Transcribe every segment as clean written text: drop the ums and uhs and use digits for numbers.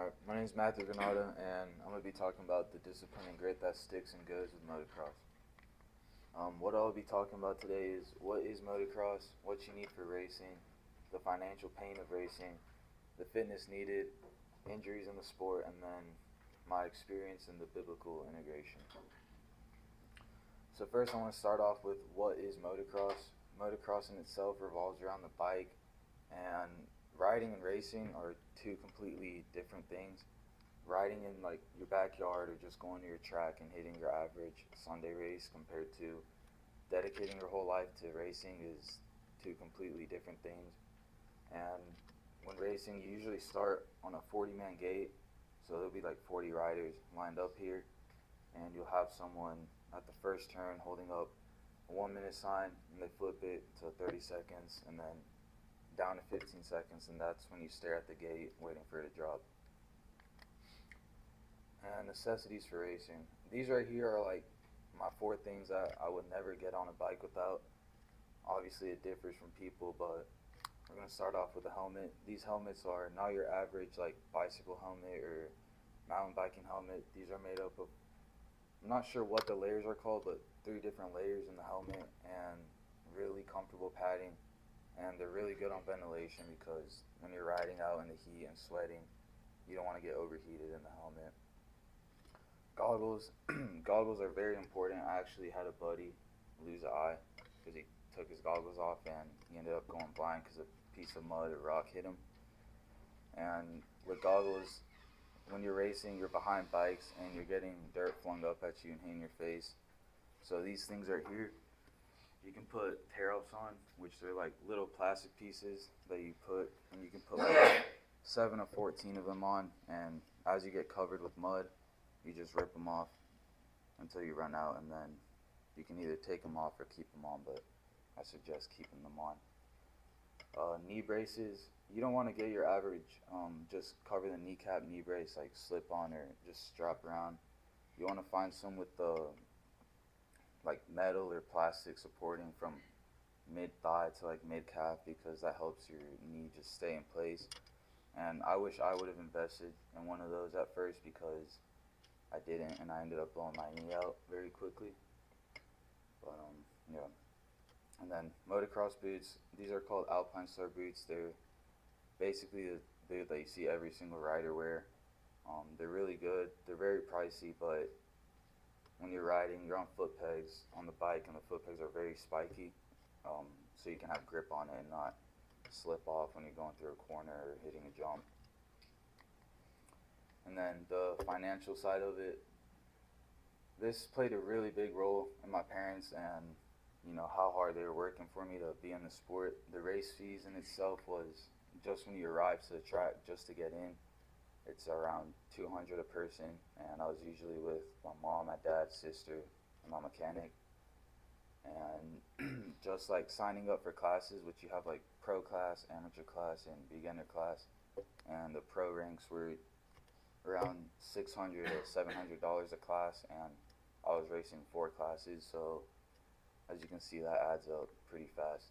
Alright, my name is Matthew Grenada, and I'm going to be talking about the discipline and grit that sticks and goes with motocross. What I'll be talking about today is what is motocross, what you need for racing, the financial pain of racing, the fitness needed, injuries in the sport, and then my experience in the biblical integration. So first I want to start off with what is motocross. Motocross in itself revolves around the bike, and riding and racing are two completely different things. Riding in like your backyard or just going to your track and hitting your average Sunday race compared to dedicating your whole life to racing is two completely different things. And when racing, you usually start on a 40-man gate, so there'll be like 40 riders lined up here, and you'll have someone at the first turn holding up a 1-minute sign, and they flip it to 30 seconds, and then down to 15 seconds, and that's when you stare at the gate waiting for it to drop. And necessities for racing. These right here are like my 4 things that I would never get on a bike without. Obviously it differs from people, but we're going to start off with a helmet. These helmets are not your average like bicycle helmet or mountain biking helmet. These are made up of, I'm not sure what the layers are called, but 3 different layers in the helmet, and really comfortable padding. And they're really good on ventilation because when you're riding out in the heat and sweating, you don't want to get overheated in the helmet. Goggles. Goggles are very important. I actually had a buddy lose an eye because he took his goggles off and he ended up going blind because a piece of mud or rock hit him. And with goggles, when you're racing, you're behind bikes and you're getting dirt flung up at you and hitting your face. So these things right here, you can put tear-offs on, which they're like little plastic pieces that you put, and you can put like 7 or 14 of them on, and as you get covered with mud, you just rip them off until you run out, and then you can either take them off or keep them on, but I suggest keeping them on. Knee braces, you don't want to get your average, just cover the kneecap knee brace, like slip on or just strap around. You want to find some with the like metal or plastic supporting from mid-thigh to like mid-calf, because that helps your knee just stay in place. And I wish I would have invested in one of those at first because I didn't, and I ended up blowing my knee out very quickly. But yeah. And then motocross boots, these are called Alpine Star boots. They're basically the boot that you see every single rider wear. They're really good. They're very pricey, but when you're riding, you're on foot pegs on the bike, and the foot pegs are very spiky, so you can have grip on it and not slip off when you're going through a corner or hitting a jump. And then the financial side of it, this played a really big role in my parents and how hard they were working for me to be in the sport. The race fees in itself was, just when you arrive to the track, just to get in, it's around $200 a person, and I was usually with my mom, my dad, sister, and my mechanic. And just like signing up for classes, which you have like pro class, amateur class, and beginner class, and the pro ranks were around $600 or $700 a class, and I was racing 4 classes, so as you can see, that adds up pretty fast.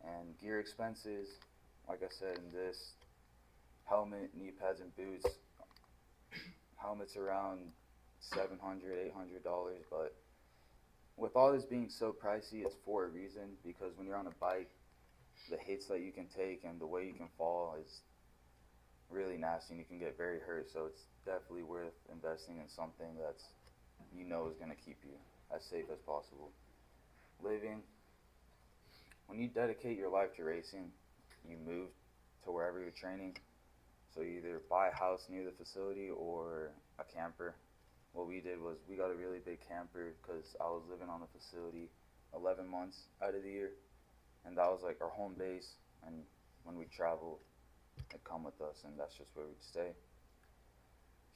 And gear expenses, like I said, in this, helmet, knee pads, and boots. Helmet's around $700, $800, but with all this being so pricey, it's for a reason, because when you're on a bike, the hits that you can take and the way you can fall is really nasty, and you can get very hurt, so it's definitely worth investing in something that's is going to keep you as safe as possible. Living, when you dedicate your life to racing, you move to wherever you're training. So you either buy a house near the facility or a camper. What we did was we got a really big camper because I was living on the facility 11 months out of the year, and that was like our home base, and when we travel, it'd come with us, and that's just where we'd stay.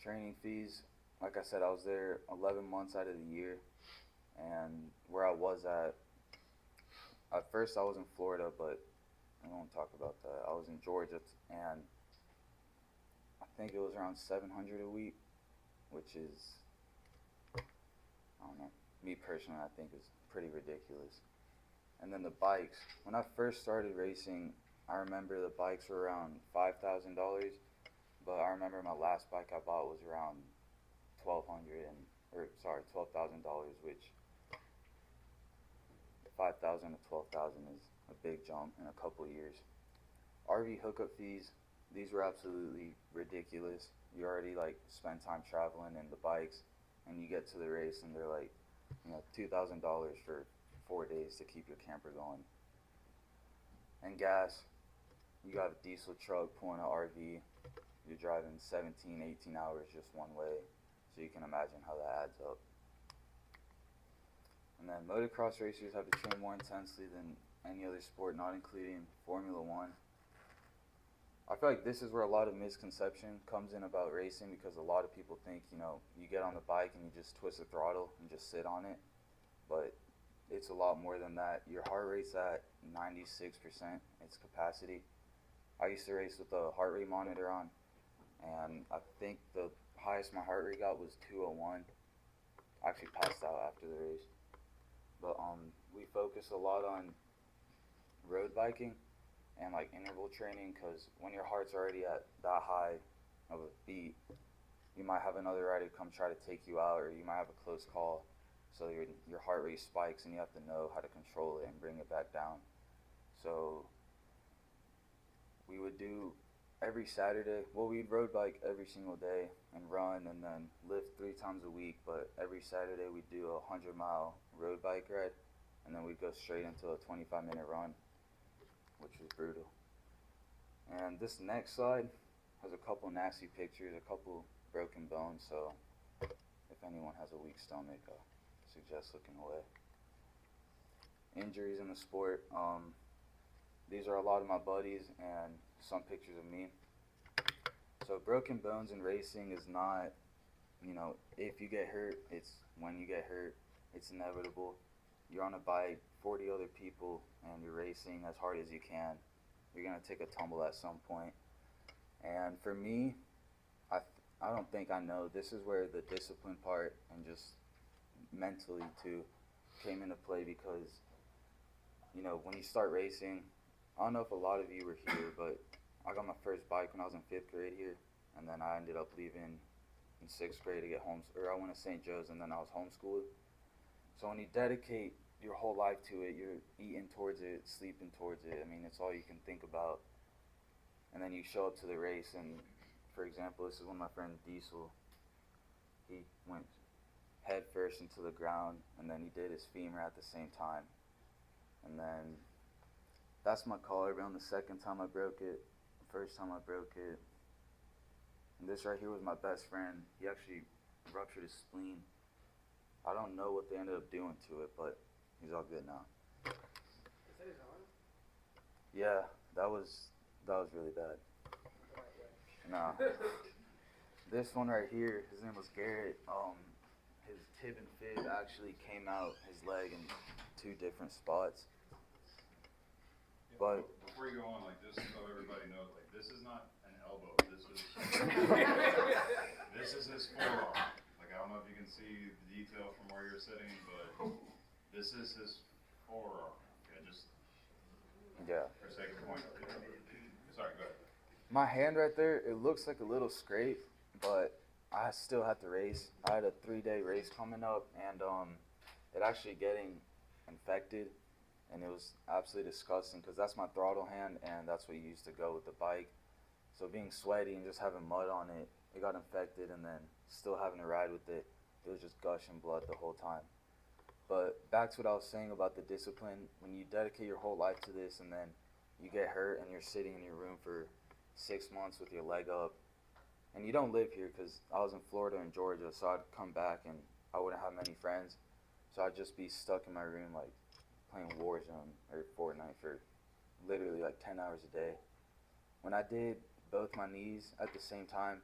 Training fees, like I said, I was there 11 months out of the year, and where I was at first I was in Florida, but I won't talk about that. I was in Georgia, and I think it was around $700 a week, which is, I don't know, me personally, I think is pretty ridiculous. And then the bikes. When I first started racing, I remember the bikes were around $5,000. But I remember my last bike I bought was around 1,200 and or sorry, $12,000, which 5,000 to 12,000 is a big jump in a couple years. RV hookup fees, these were absolutely ridiculous. You already like spend time traveling in the bikes, and you get to the race and they're like, $2,000 for 4 days to keep your camper going. And gas, you got a diesel truck pulling an RV. You're driving 17, 18 hours just one way, so you can imagine how that adds up. And then motocross racers have to train more intensely than any other sport, not including Formula One. I feel like this is where a lot of misconception comes in about racing, because a lot of people think, you get on the bike and you just twist the throttle and just sit on it. But it's a lot more than that. Your heart rate's at 96% its capacity. I used to race with a heart rate monitor on, and I think the highest my heart rate got was 201. I actually passed out after the race. But we focus a lot on road biking and like interval training, because when your heart's already at that high of a beat, you might have another rider come try to take you out, or you might have a close call, so your heart rate spikes and you have to know how to control it and bring it back down. So we would do every Saturday, we'd road bike every single day and run and then lift 3 times a week, but every Saturday we'd do a 100-mile road bike ride, and then we'd go straight into a 25-minute run, which was brutal. And this next slide has a couple nasty pictures, a couple broken bones, so if anyone has a weak stomach, I suggest looking away. Injuries in the sport, these are a lot of my buddies and some pictures of me. So broken bones in racing is not, if you get hurt, it's when you get hurt. It's inevitable. You're on a bike, 40 other people, and you're racing as hard as you can. You're going to take a tumble at some point. And for me, I don't think I know. This is where the discipline part and just mentally too came into play, because, when you start racing, I don't know if a lot of you were here, but I got my first bike when I was in 5th grade here, and then I ended up leaving in 6th grade to get home, or I went to St. Joe's, and then I was homeschooled. So when you dedicate your whole life to it, you're eating towards it, sleeping towards it. I mean, it's all you can think about. And then you show up to the race, and for example, this is one of my friends, Diesel. He went head first into the ground, and then he did his femur at the same time. And then that's my collarbone the second time I broke it, the first time I broke it. And this right here was my best friend. He actually ruptured his spleen. I don't know what they ended up doing to it, but he's all good now. Is that his arm? Yeah, that was really bad. No. This one right here, his name was Garrett. His tib and fib actually came out his leg in 2 different spots. But before you go on, just so everybody knows, this is not an elbow. This is this is his forearm. I don't know if you can see the detail from where you're sitting, but this is his forearm. Okay, just for sake of point. Sorry, go ahead. My hand right there, it looks like a little scrape, but I still had to race. I had a 3-day race coming up, and it actually getting infected. And it was absolutely disgusting, because that's my throttle hand, and that's what you use to go with the bike. So being sweaty and just having mud on it, it got infected, and then still having to ride with it, it was just gushing blood the whole time. But back to what I was saying about the discipline, when you dedicate your whole life to this, and then you get hurt, and you're sitting in your room for 6 months with your leg up, and you don't live here, because I was in Florida and Georgia, so I'd come back, and I wouldn't have many friends, so I'd just be stuck in my room, playing Warzone or Fortnite for literally 10 hours a day. When I did both my knees at the same time,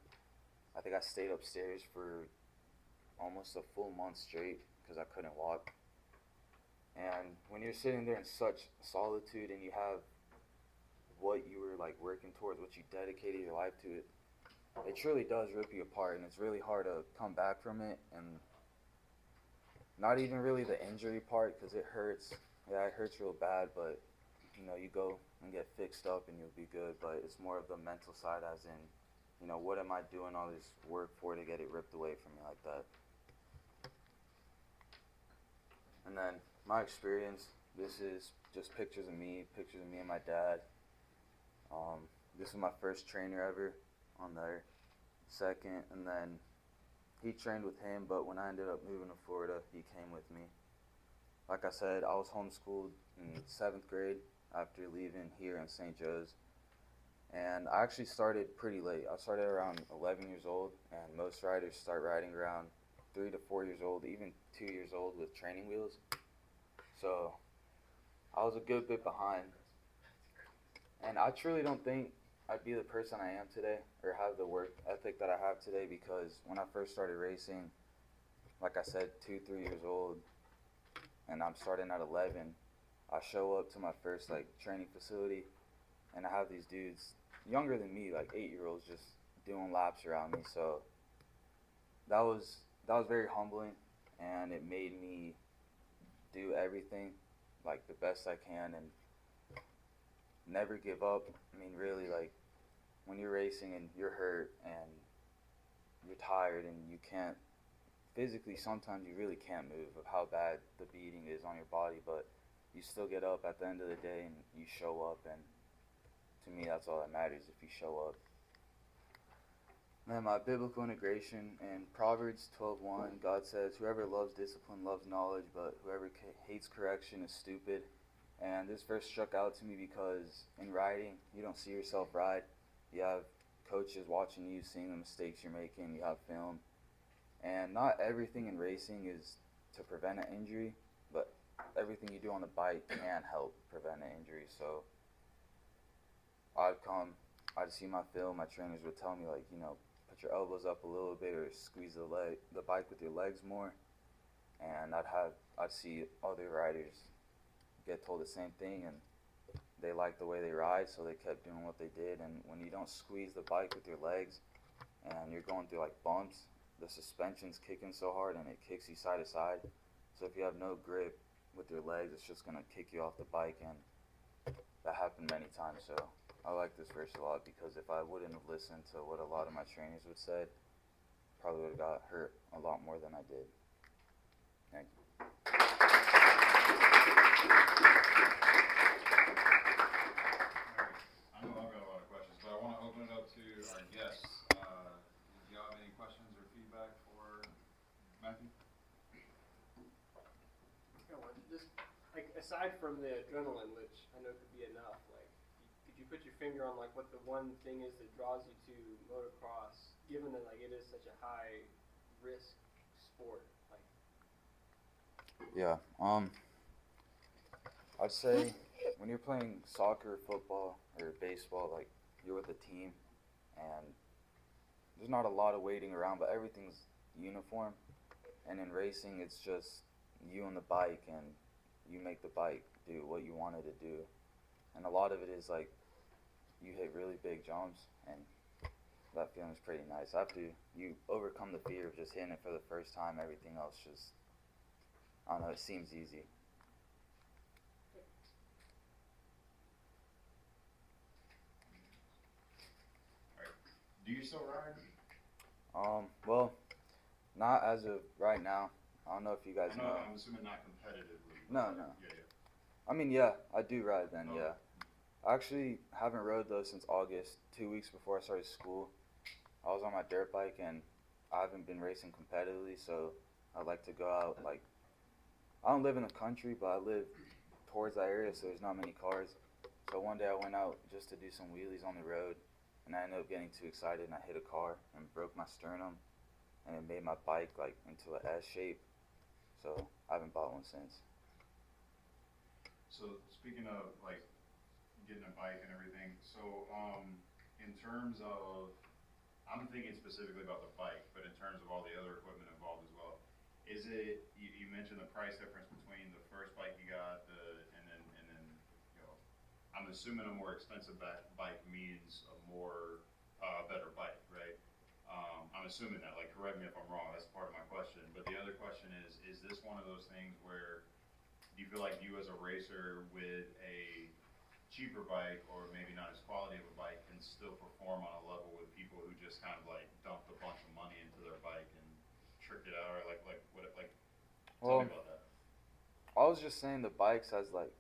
I think I stayed upstairs for almost a full month straight because I couldn't walk. And when you're sitting there in such solitude and you have what you were working towards, what you dedicated your life to, it truly does rip you apart, and it's really hard to come back from it. And not even really the injury part, because it hurts. Yeah, it hurts real bad, but you go and get fixed up and you'll be good. But it's more of the mental side, as in you know, what am I doing all this work for to get it ripped away from me like that? And then my experience, this is just pictures of me and my dad. This was my first trainer ever on there, second, and then he trained with him, but when I ended up moving to Florida, he came with me. Like I said, I was homeschooled in 7th grade after leaving here in St. Joe's. And I actually started pretty late. I started around 11 years old, and most riders start riding around 3 to 4 years old, even 2 years old with training wheels. So I was a good bit behind. And I truly don't think I'd be the person I am today or have the work ethic that I have today, because when I first started racing, like I said, 2, 3 years old, and I'm starting at 11, I show up to my first like training facility, and I have these dudes younger than me, like 8-year-olds, just doing laps around me. So that was very humbling, and it made me do everything like the best I can and never give up. I mean, really, like when you're racing and you're hurt and you're tired and you can't physically, sometimes you really can't move of how bad the beating is on your body, but you still get up at the end of the day and you show up, and to me that's all that matters, if you show up. And then my biblical integration in Proverbs 12:1, God says, "Whoever loves discipline loves knowledge, but whoever hates correction is stupid." And this verse struck out to me because in riding, you don't see yourself ride. You have coaches watching you, seeing the mistakes you're making. You have film. And not everything in racing is to prevent an injury, but everything you do on the bike can help prevent an injury. So I'd see my film, my trainers would tell me, like, you know, put your elbows up a little bit or squeeze the bike with your legs more. And I'd see other riders get told the same thing, and they liked the way they ride, so they kept doing what they did. And when you don't squeeze the bike with your legs and you're going through like bumps, the suspension's kicking so hard and it kicks you side to side. So if you have no grip with your legs, it's just gonna kick you off the bike, and that happened many times. So I like this verse a lot, because if I wouldn't have listened to what a lot of my trainers would say, probably would have got hurt a lot more than I did. Thank you. I know I've got a lot of questions, but I want to open it up to our guests. Do y'all have any questions or feedback for Matthew? Just like aside from the adrenaline, which I know could be enough, like could you put your finger on like what the one thing is that draws you to motocross, given that like it is such a high risk sport? Like, Yeah. I'd say when you're playing soccer, football, or baseball, like you're with a team, and there's not a lot of waiting around, but everything's uniform. And in racing, it's just you and the bike, and you make the bike do what you want it to do. And a lot of it is like you hit really big jumps, and that feeling's pretty nice. After you overcome the fear of just hitting it for the first time, everything else just, I don't know, it seems easy. Do you still ride? Well, not as of right now. I don't know if you guys know. I'm assuming not competitively. No. Yeah. I mean, yeah, I do ride then, Oh. yeah. I actually haven't rode though since August, 2 weeks before I started school. I was on my dirt bike, and I haven't been racing competitively, so I like to go out. Like, I don't live in the country, but I live towards that area, so there's not many cars. So one day I went out just to do some wheelies on the road, and I ended up getting too excited, and I hit a car and broke my sternum, and it made my bike like into an S shape. So I haven't bought one since. So speaking of like getting a bike and everything, so in terms of, I'm thinking specifically about the bike, but in terms of all the other equipment involved as well, is it, you mentioned the price difference between the first bike you got, and then you know, I'm assuming a more expensive bike means a more better bike, right? I'm assuming that, like, correct me if I'm wrong, that's part of my question. But the other question is this one of those things where do you feel like you as a racer with a cheaper bike, or maybe not as quality of a bike, can still perform on a level with people who just tricked it out, or like what it, like? Tell Well, me about that. I was just saying the bikes has like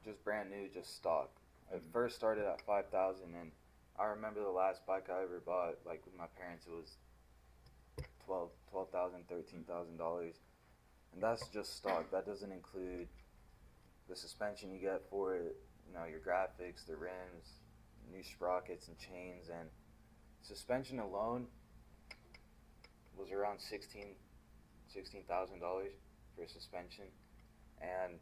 just brand new, just stock. It first started at 5,000, and I remember the last bike I ever bought, like with my parents, it was $12,000, $13,000, and that's just stock. That doesn't include the suspension you get for it, you know, your graphics, the rims, new sprockets and chains, and suspension alone was around $16,000 for suspension. And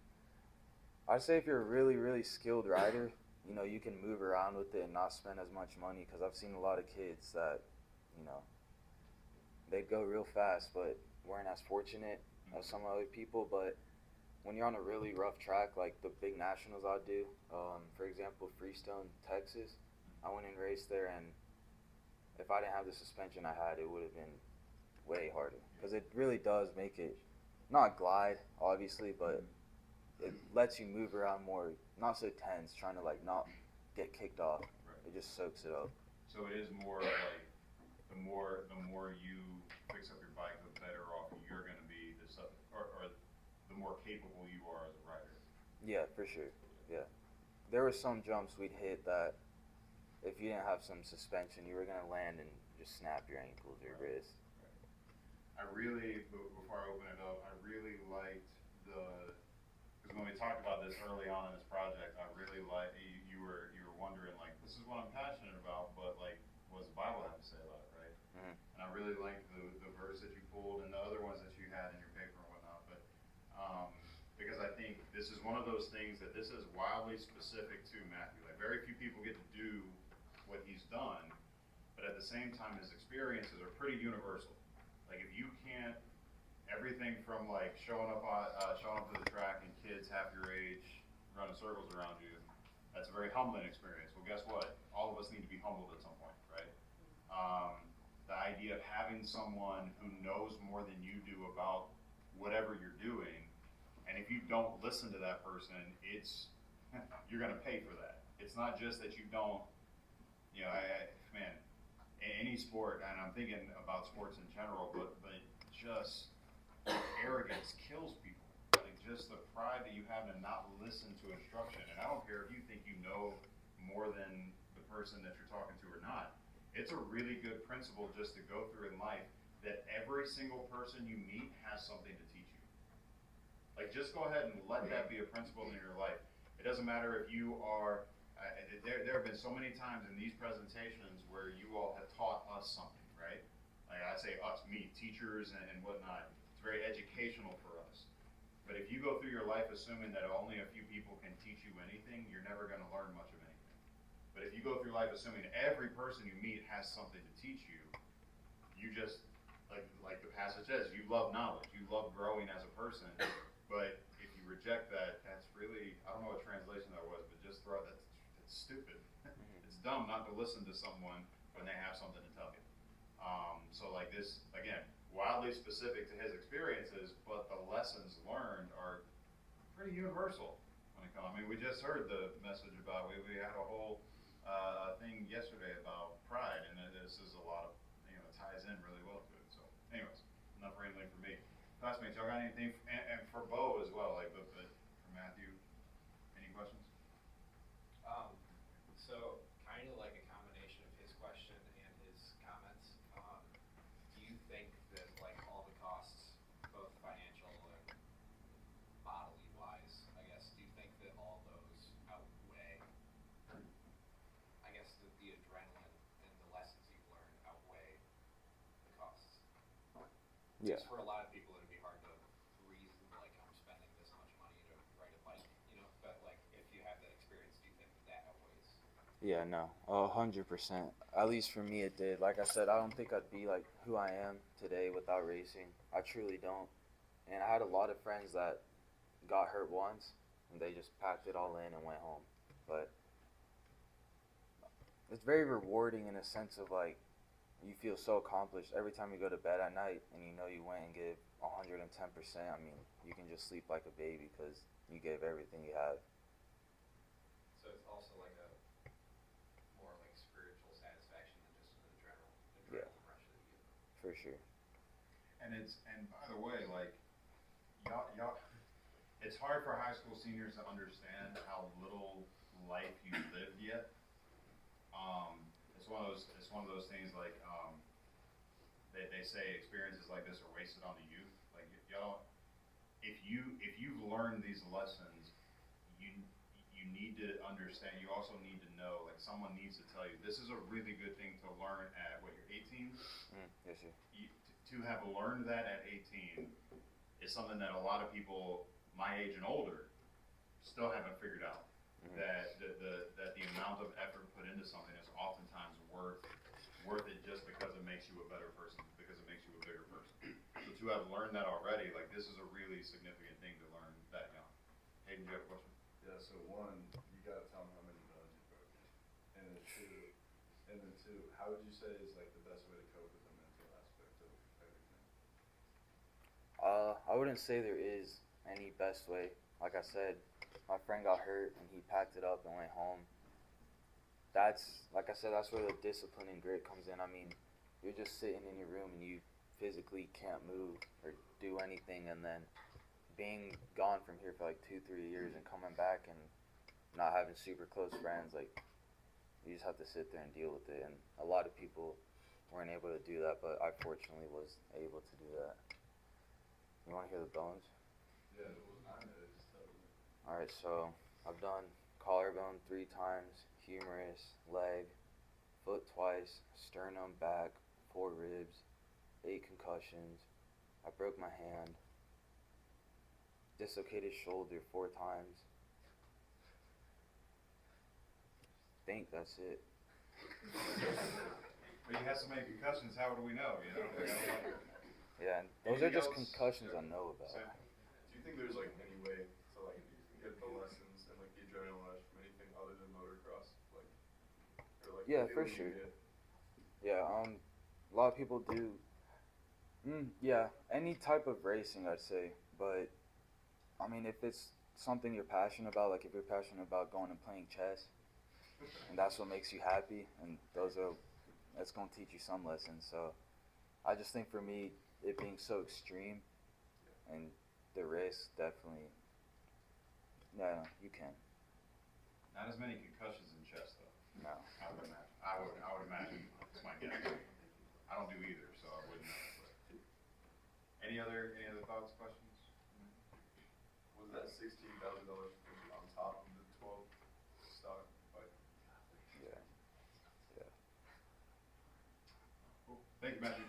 I'd say if you're a really, really skilled rider, you know, you can move around with it and not spend as much money, because I've seen a lot of kids that, you know, they'd go real fast but weren't as fortunate as some other people. But when you're on a really rough track, like the big nationals I do, for example, Freestone, Texas, I went and raced there, and if I didn't have the suspension I had, it would have been way harder, because it really does make it not glide, obviously, but it lets you move around more, not so tense, trying to like not get kicked off. Right. It just soaks it up. So it is more like the more you fix up your bike, the better off you're going to be, or the more capable you are as a rider. Yeah, for sure. Yeah, there were some jumps we'd hit that if you didn't have some suspension, you were gonna land and just snap your ankles or wrist. I really, before I open it up, I really liked because when we talked about this early on in this project, I really liked, you were wondering, like, this is what I'm passionate about, but like, what does the Bible have to say about it, right? Mm-hmm. And I really liked the verse that you pulled and the other ones that you had in your paper and whatnot, but, because I think this is one of those things that this is wildly specific to Matthew. Like, very few people get to do what he's done, but at the same time, his experiences are pretty universal. Like, if you can't, everything from like showing up to the track and kids half your age running circles around you, that's a very humbling experience. Well, guess what? All of us need to be humbled at some point, right? The idea of having someone who knows more than you do about whatever you're doing, and if you don't listen to that person, it's you're gonna pay for that. It's not just that you don't. You know, man, any sport, and I'm thinking about sports in general, but just arrogance kills people. Like, just the pride that you have to not listen to instruction. And I don't care if you think you know more than the person that you're talking to or not. It's a really good principle just to go through in life, that every single person you meet has something to teach you. Like, just go ahead and let that be a principle in your life. It doesn't matter if you are. There have been so many times in these presentations where you all have taught us something, right? Like, I say us, me, teachers and whatnot. It's very educational for us. But if you go through your life assuming that only a few people can teach you anything, you're never going to learn much of anything. But if you go through life assuming every person you meet has something to teach you, you just, like the passage says, you love knowledge, you love growing as a person. But if you reject that, that's really, I don't know what translation that was, but just throw that. It's stupid. It's dumb not to listen to someone when they have something to tell you. So like this, again, wildly specific to his experiences, but the lessons learned are pretty universal when it comes. I mean, we just heard the message about, we had a whole thing yesterday about pride, and this is a lot of, ties in really well to it. So anyways, enough rambling for me. Classmates, y'all got anything, and for Bo as well, like, but for Matthew, any questions? So kind of like a combination of his question and his comments. Do you think that like all the costs, both financial and bodily wise, I guess, do you think that all those outweigh, I guess, the adrenaline and the lessons you've learned outweigh the costs? Yeah. Just for a lot of people, it'd be hard to reason like I'm spending this much money to ride a bike, but like if you have that experience, do you think that outweighs? Yeah, no, 100%. At least for me, it did. Like I said, I don't think I'd be like who I am today without racing. I truly don't. And I had a lot of friends that got hurt once, and they just packed it all in and went home. But it's very rewarding in a sense of like, you feel so accomplished every time you go to bed at night, and you know you went and gave 110%. I mean, you can just sleep like a baby because you gave everything you have. So it's also like a more like spiritual satisfaction than just an adrenaline rush that you get. For sure. And by the way, like, y'all, it's hard for high school seniors to understand how little life you lived yet. It's one of those things like, they say experiences like this are wasted on the youth. Like, y'all, if you've learned these lessons, you need to understand. You also need to know. Like, someone needs to tell you this is a really good thing to learn at what, you're 18. Yes, sir. To have learned that at 18 is something that a lot of people my age and older still haven't figured out. That the amount of effort put into something is oftentimes worth it just because it makes you a better person, because it makes you a bigger person. So to have learned that already, like, this is a really significant thing to learn that young. Hayden, do you have a question? Yeah, so one, you gotta tell them how many bones you broke. And then two, how would you say is like the best way to cope with the mental aspect of everything? I wouldn't say there is any best way. Like I said, my friend got hurt and he packed it up and went home. That's, like I said, that's where the discipline and grit comes in. I mean, you're just sitting in your room and you physically can't move or do anything, and then being gone from here for like 2-3 years and coming back and not having super close friends, like, you just have to sit there and deal with it. And a lot of people weren't able to do that, but I fortunately was able to do that. You want to hear the bones? Yeah, I know, just tell me. Alright, so I've done collarbone 3 times, humerus, leg, foot twice, sternum, back, 4 ribs, 8 concussions. I broke my hand, dislocated shoulder 4 times. Think that's it. But you had so many concussions, how do we know, you know? Yeah, and those are just Anything else? concussions I know about. Same. Do you think there's like any way to like get the lessons and like the adrenaline rush from anything other than motocross? Like, or like Yeah, the for feeling you sure. get? Yeah, a lot of people do. Yeah, any type of racing, I'd say. But I mean, if it's something you're passionate about, like if you're passionate about going and playing chess, and that's what makes you happy, and that's gonna teach you some lessons. So I just think for me, it being so extreme, and the risk definitely. Yeah, you can. Not as many concussions in chess, though. No. I would imagine. I would imagine. It's my guess. I don't do either, so I wouldn't know. But. Any other thoughts, questions? Was that $16,000 on top of the 12 stock bike? Yeah. Yeah. Cool. Thank you, Matthew.